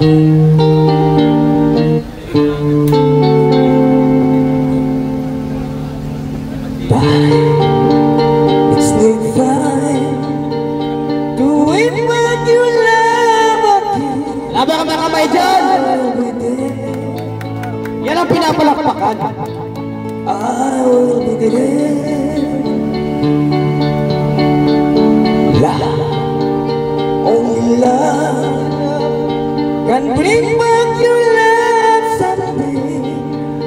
It's not fine doing what you love again. Laban ka mga kamay dyan! Yan ang pinapalakpakan. I will be there. Love, only love can bring back your love someday.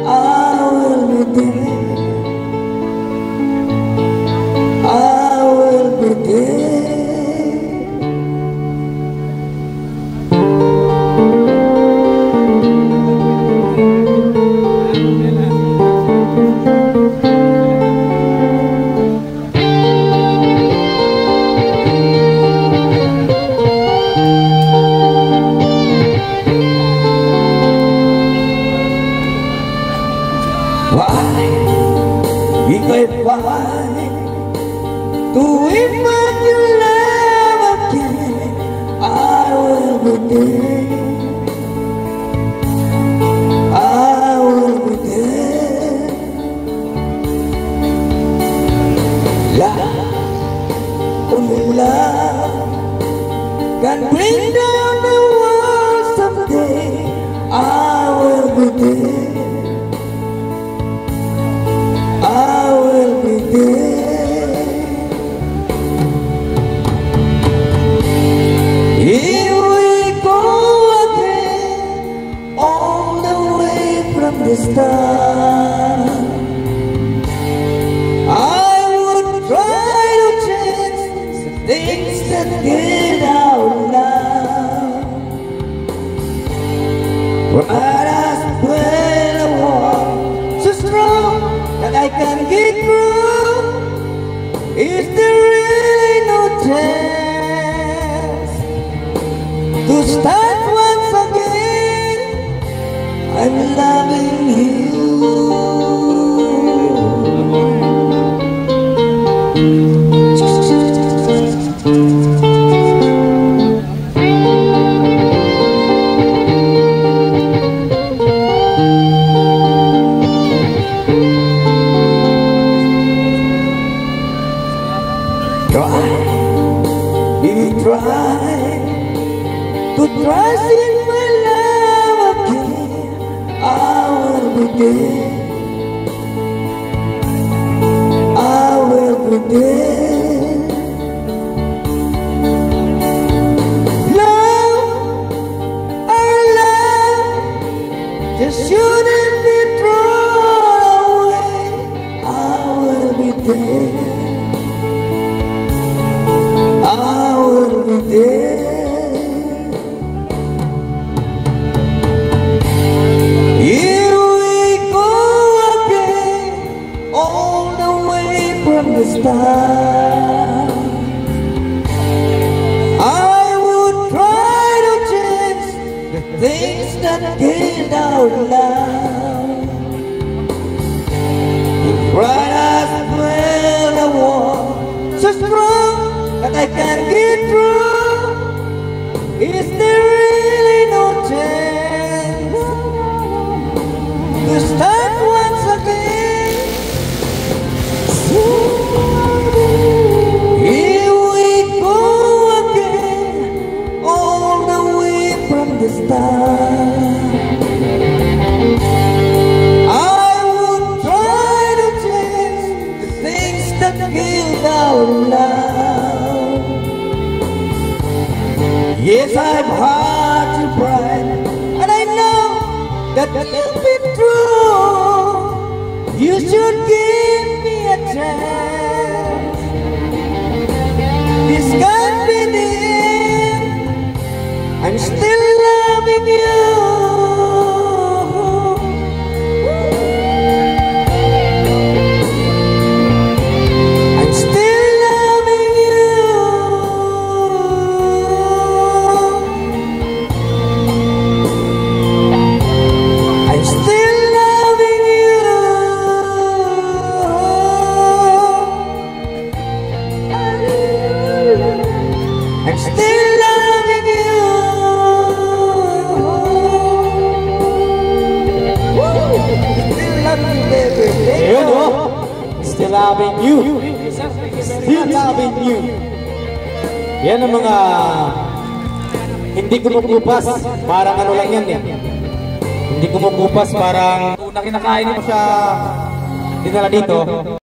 I will be there. I will be there. Ika'y fine doing what you love again. I will be there. I will be there. Love, only love can bring down the world someday. I will be there. I will be there. Here we go again, all the way from the start. I would try to change the things that get out now. But as when I walk so strong that I can get through, is there really no chance to start once again? I'm loving you. Try to trust in my love again. I will be there. I will be there. Love, our love just shouldn't be thrown away. I will be there. I will be there. Here we go again, all the way from the start. I would try to change the things that get out loud. Right as when I walk so strong that I can get through, is there really no chance to start once again? Here we go again, all the way from the start. I would try to change the things that get out loud. Yes, I've had to pride, and I know that you've been true. You should give me a chance. This can't be the end. I'm still loving you. I'm still loving you. I'm still loving you. I'm still loving you. loving you. Still loving you. Yan ang mga hindi kumukupas. Parang ano lang yan eh. Hindi kumukupas, parang una kinakain mo siya dinala dito.